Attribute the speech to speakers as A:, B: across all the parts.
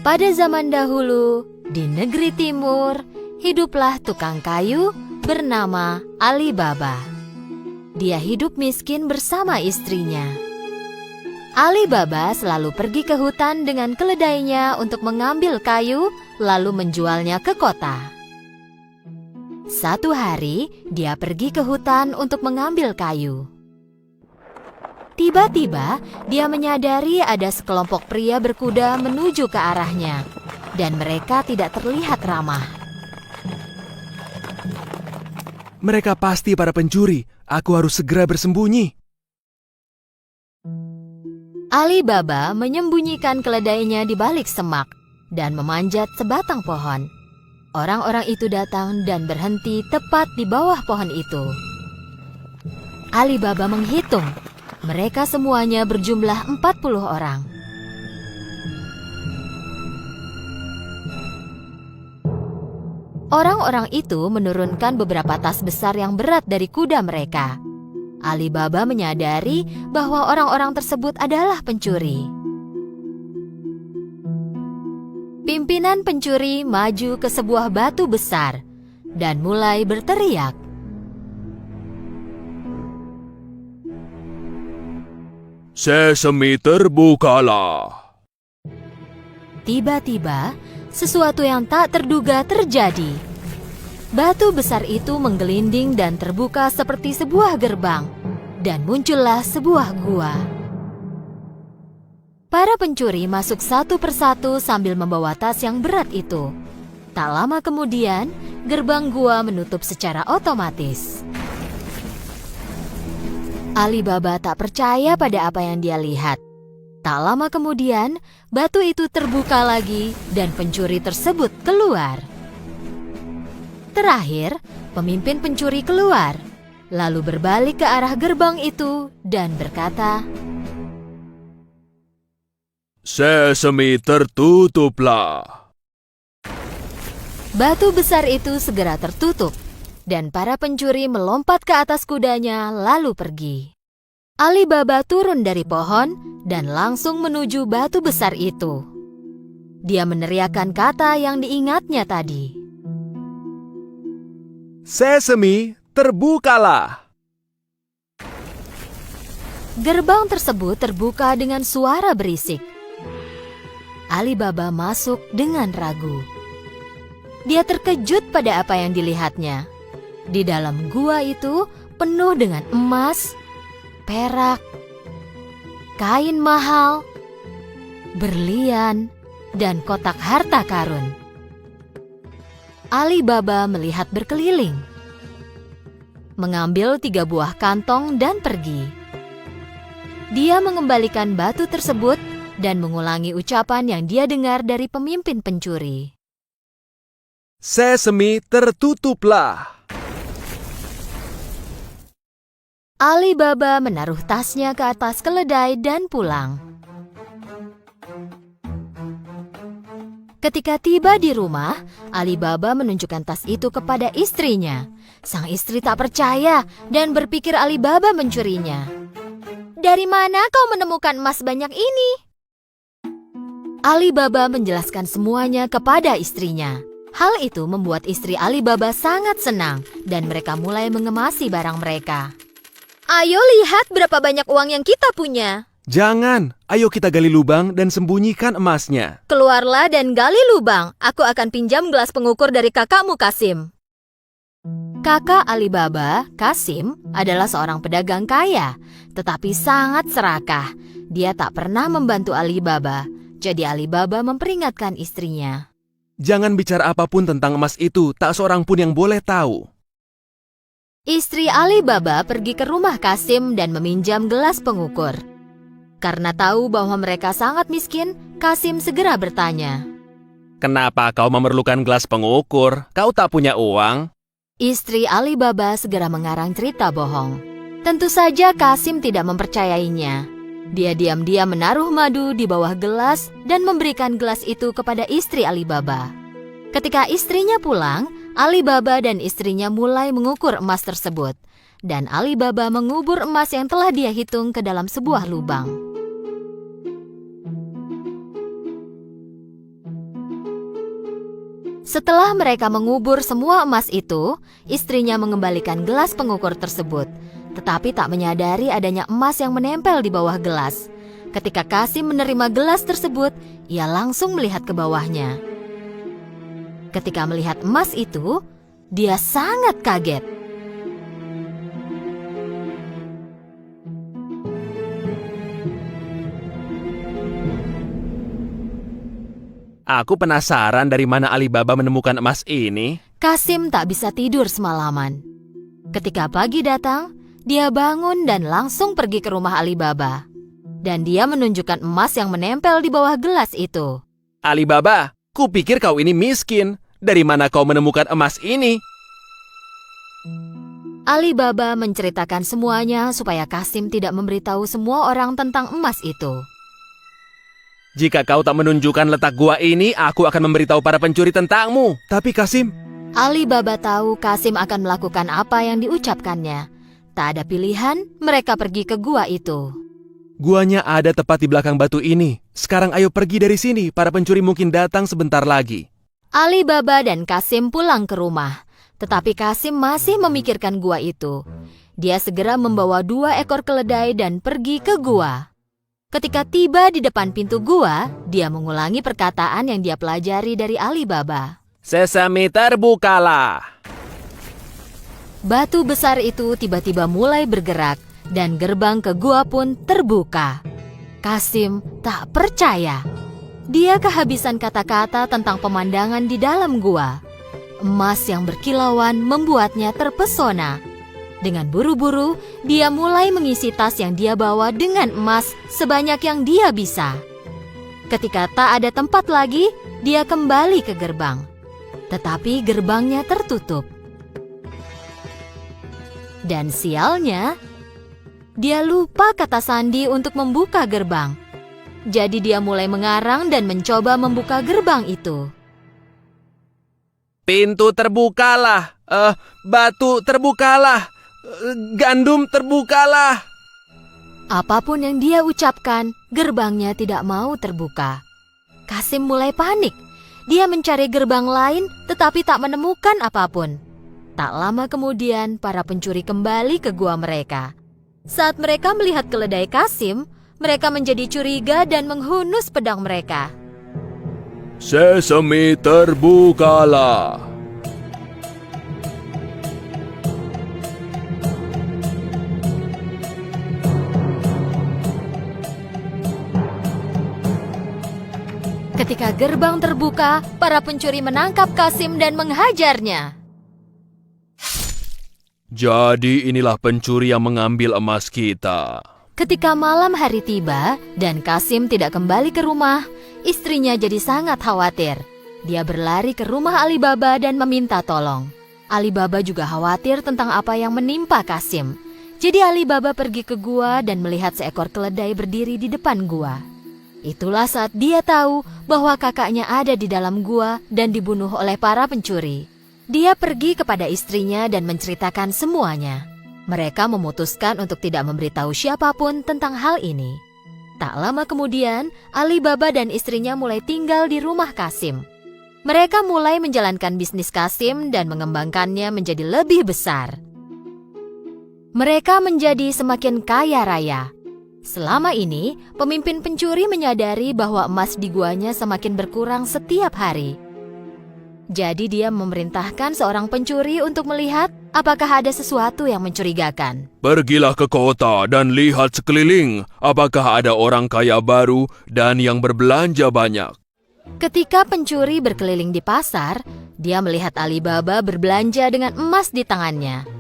A: Pada zaman dahulu, di negeri timur, hiduplah tukang kayu bernama Ali Baba. Dia hidup miskin bersama istrinya. Ali Baba selalu pergi ke hutan dengan keledainya untuk mengambil kayu, lalu menjualnya ke kota. Satu hari, dia pergi ke hutan untuk mengambil kayu. Tiba-tiba, dia menyadari ada sekelompok pria berkuda menuju ke arahnya, dan mereka tidak terlihat ramah.
B: Mereka pasti para pencuri. Aku harus segera bersembunyi.
A: Ali Baba menyembunyikan keledainya di balik semak dan memanjat sebatang pohon. Orang-orang itu datang dan berhenti tepat di bawah pohon itu. Ali Baba menghitung. Mereka semuanya berjumlah 40 orang. Orang-orang itu menurunkan beberapa tas besar yang berat dari kuda mereka. Ali Baba menyadari bahwa orang-orang tersebut adalah pencuri. Pimpinan pencuri maju ke sebuah batu besar dan mulai berteriak.
B: Sesame terbukalah.
A: Tiba-tiba, sesuatu yang tak terduga terjadi. Batu besar itu menggelinding dan terbuka seperti sebuah gerbang, dan muncullah sebuah gua. Para pencuri masuk satu persatu sambil membawa tas yang berat itu. Tak lama kemudian, gerbang gua menutup secara otomatis. Ali Baba tak percaya pada apa yang dia lihat. Tak lama kemudian, batu itu terbuka lagi dan pencuri tersebut keluar. Terakhir, pemimpin pencuri keluar, lalu berbalik ke arah gerbang itu dan berkata,
B: Sesame tertutuplah.
A: Batu besar itu segera tertutup, dan para pencuri melompat ke atas kudanya lalu pergi. Ali Baba turun dari pohon dan langsung menuju batu besar itu. Dia meneriakkan kata yang diingatnya tadi.
B: Sesame terbukalah.
A: Gerbang tersebut terbuka dengan suara berisik. Ali Baba masuk dengan ragu. Dia terkejut pada apa yang dilihatnya. Di dalam gua itu penuh dengan emas, perak, kain mahal, berlian, dan kotak harta karun. Ali Baba melihat berkeliling, mengambil 3 buah kantong dan pergi. Dia mengembalikan batu tersebut dan mengulangi ucapan yang dia dengar dari pemimpin pencuri.
B: Sesame tertutuplah.
A: Ali Baba menaruh tasnya ke atas keledai dan pulang. Ketika tiba di rumah, Ali Baba menunjukkan tas itu kepada istrinya. Sang istri tak percaya dan berpikir Ali Baba mencurinya. Dari mana kau menemukan emas banyak ini? Ali Baba menjelaskan semuanya kepada istrinya. Hal itu membuat istri Ali Baba sangat senang dan mereka mulai mengemasi barang mereka. Ayo lihat berapa banyak uang yang kita punya.
B: Jangan, ayo kita gali lubang dan sembunyikan emasnya.
A: Keluarlah dan gali lubang. Aku akan pinjam gelas pengukur dari kakakmu Kasim. Kakak Ali Baba, Kasim, adalah seorang pedagang kaya, tetapi sangat serakah. Dia tak pernah membantu Ali Baba, jadi Ali Baba memperingatkan istrinya.
B: Jangan bicara apapun tentang emas itu, tak seorang pun yang boleh tahu.
A: Istri Ali Baba pergi ke rumah Kasim dan meminjam gelas pengukur. Karena tahu bahwa mereka sangat miskin, Kasim segera bertanya,
B: Kenapa kau memerlukan gelas pengukur? Kau tak punya uang?
A: Istri Ali Baba segera mengarang cerita bohong. Tentu saja Kasim tidak mempercayainya. Dia diam-diam menaruh madu di bawah gelas dan memberikan gelas itu kepada istri Ali Baba. Ketika istrinya pulang, Ali Baba dan istrinya mulai mengukur emas tersebut. Dan Ali Baba mengubur emas yang telah dia hitung ke dalam sebuah lubang. Setelah mereka mengubur semua emas itu, istrinya mengembalikan gelas pengukur tersebut, tetapi tak menyadari adanya emas yang menempel di bawah gelas. Ketika Kasim menerima gelas tersebut, ia langsung melihat ke bawahnya. Ketika melihat emas itu, dia sangat kaget.
B: Aku penasaran dari mana Alibaba menemukan emas ini.
A: Kasim tak bisa tidur semalaman. Ketika pagi datang, dia bangun dan langsung pergi ke rumah Alibaba. Dan dia menunjukkan emas yang menempel di bawah gelas itu.
B: Alibaba, kupikir kau ini miskin. Dari mana kau menemukan emas ini?
A: Alibaba menceritakan semuanya supaya Kasim tidak memberitahu semua orang tentang emas itu.
B: Jika kau tak menunjukkan letak gua ini, aku akan memberitahu para pencuri tentangmu. Tapi Kasim,
A: Alibaba tahu Kasim akan melakukan apa yang diucapkannya. Tak ada pilihan, mereka pergi ke gua itu.
B: guanya ada tepat di belakang batu ini. Sekarang ayo pergi dari sini, para pencuri mungkin datang sebentar lagi.
A: Alibaba dan Kasim pulang ke rumah. Tetapi Kasim masih memikirkan gua itu. Dia segera membawa 2 ekor keledai dan pergi ke gua. Ketika tiba di depan pintu gua, dia mengulangi perkataan yang dia pelajari dari Alibaba.
B: Sesame terbukalah.
A: Batu besar itu tiba-tiba mulai bergerak dan gerbang ke gua pun terbuka. Kasim tak percaya. Dia kehabisan kata-kata tentang pemandangan di dalam gua. Emas yang berkilauan membuatnya terpesona. Dengan buru-buru, dia mulai mengisi tas yang dia bawa dengan emas sebanyak yang dia bisa. Ketika tak ada tempat lagi, dia kembali ke gerbang. Tetapi gerbangnya tertutup. Dan sialnya, dia lupa kata sandi untuk membuka gerbang. Jadi dia mulai mengarang dan mencoba membuka gerbang itu.
B: Pintu terbukalah. Batu terbukalah. Gandum terbukalah.
A: Apapun yang dia ucapkan, gerbangnya tidak mau terbuka. Kasim mulai panik. Dia mencari gerbang lain tetapi tak menemukan apapun. Tak lama kemudian, para pencuri kembali ke gua mereka. Saat mereka melihat keledai Kasim, mereka menjadi curiga dan menghunus pedang mereka.
B: Sesame terbukalah.
A: Ketika gerbang terbuka, para pencuri menangkap Kasim dan menghajarnya.
B: Jadi inilah pencuri yang mengambil emas kita.
A: Ketika malam hari tiba dan Kasim tidak kembali ke rumah, istrinya jadi sangat khawatir. Dia berlari ke rumah Alibaba dan meminta tolong. Alibaba juga khawatir tentang apa yang menimpa Kasim. Jadi Alibaba pergi ke gua dan melihat seekor keledai berdiri di depan gua. Itulah saat dia tahu bahwa kakaknya ada di dalam gua dan dibunuh oleh para pencuri. Dia pergi kepada istrinya dan menceritakan semuanya. Mereka memutuskan untuk tidak memberitahu siapapun tentang hal ini. Tak lama kemudian, Alibaba dan istrinya mulai tinggal di rumah Kasim. Mereka mulai menjalankan bisnis Kasim dan mengembangkannya menjadi lebih besar. Mereka menjadi semakin kaya raya. Selama ini, pemimpin pencuri menyadari bahwa emas di guanya semakin berkurang setiap hari. Jadi dia memerintahkan seorang pencuri untuk melihat apakah ada sesuatu yang mencurigakan.
B: Pergilah ke kota dan lihat sekeliling, apakah ada orang kaya baru dan yang berbelanja banyak.
A: Ketika pencuri berkeliling di pasar, dia melihat Alibaba berbelanja dengan emas di tangannya.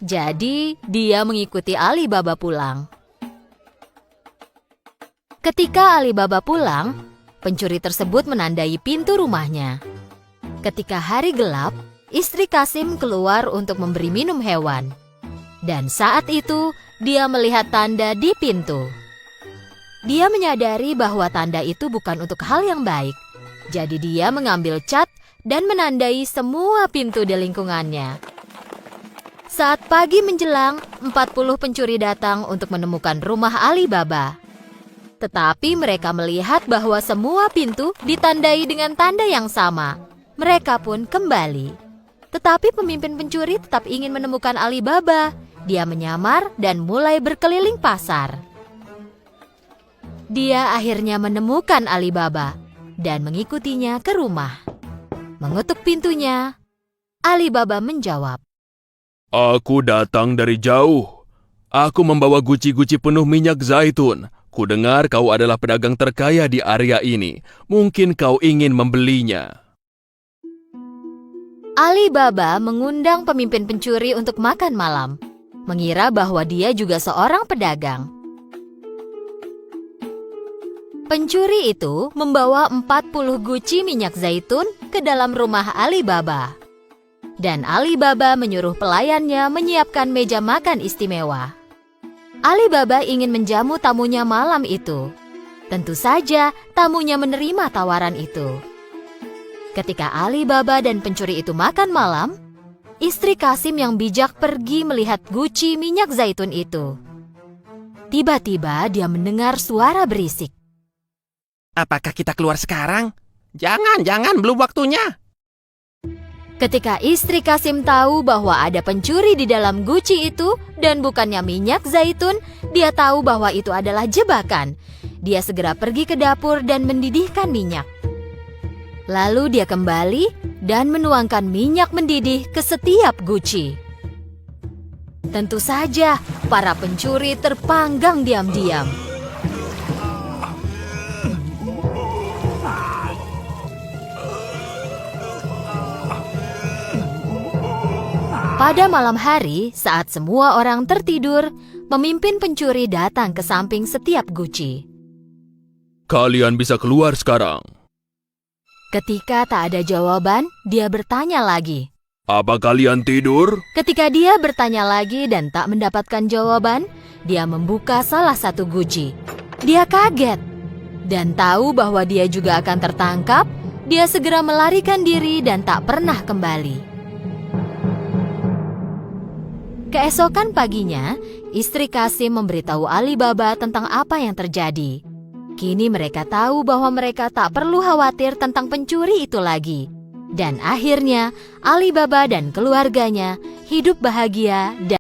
A: Jadi, dia mengikuti Alibaba pulang. Ketika Alibaba pulang, pencuri tersebut menandai pintu rumahnya. Ketika hari gelap, istri Kasim keluar untuk memberi minum hewan. Dan saat itu, dia melihat tanda di pintu. Dia menyadari bahwa tanda itu bukan untuk hal yang baik. Jadi dia mengambil cat dan menandai semua pintu di lingkungannya. Saat pagi menjelang, 40 pencuri datang untuk menemukan rumah Alibaba. Tetapi mereka melihat bahwa semua pintu ditandai dengan tanda yang sama. Mereka pun kembali. Tetapi pemimpin pencuri tetap ingin menemukan Ali Baba. Dia menyamar dan mulai berkeliling pasar. Dia akhirnya menemukan Ali Baba dan mengikutinya ke rumah. Mengetuk pintunya, Ali Baba menjawab,
B: Aku datang dari jauh. Aku membawa guci-guci penuh minyak zaitun. Kudengar kau adalah pedagang terkaya di area ini. Mungkin kau ingin membelinya.
A: Ali Baba mengundang pemimpin pencuri untuk makan malam, mengira bahwa dia juga seorang pedagang. Pencuri itu membawa 40 guci minyak zaitun ke dalam rumah Ali Baba. Dan Ali Baba menyuruh pelayannya menyiapkan meja makan istimewa. Ali Baba ingin menjamu tamunya malam itu. Tentu saja tamunya menerima tawaran itu. Ketika Ali Baba dan pencuri itu makan malam, istri Kasim yang bijak pergi melihat guci minyak zaitun itu. Tiba-tiba dia mendengar suara berisik.
C: Apakah kita keluar sekarang? Jangan, belum waktunya.
A: Ketika istri Kasim tahu bahwa ada pencuri di dalam guci itu dan bukannya minyak zaitun, dia tahu bahwa itu adalah jebakan. Dia segera pergi ke dapur dan mendidihkan minyak. Lalu dia kembali dan menuangkan minyak mendidih ke setiap guci. Tentu saja, para pencuri terpanggang diam-diam. Pada malam hari, saat semua orang tertidur, pemimpin pencuri datang ke samping setiap guci.
B: Kalian bisa keluar sekarang.
A: Ketika tak ada jawaban, dia bertanya lagi.
B: Apa kalian tidur?
A: Ketika dia bertanya lagi dan tak mendapatkan jawaban, dia membuka salah satu guci. Dia kaget dan tahu bahwa dia juga akan tertangkap. Dia segera melarikan diri dan tak pernah kembali. Keesokan paginya, istri Kasim memberitahu Ali Baba tentang apa yang terjadi. Kini mereka tahu bahwa mereka tak perlu khawatir tentang pencuri itu lagi. Dan akhirnya, Ali Baba dan keluarganya hidup bahagia dan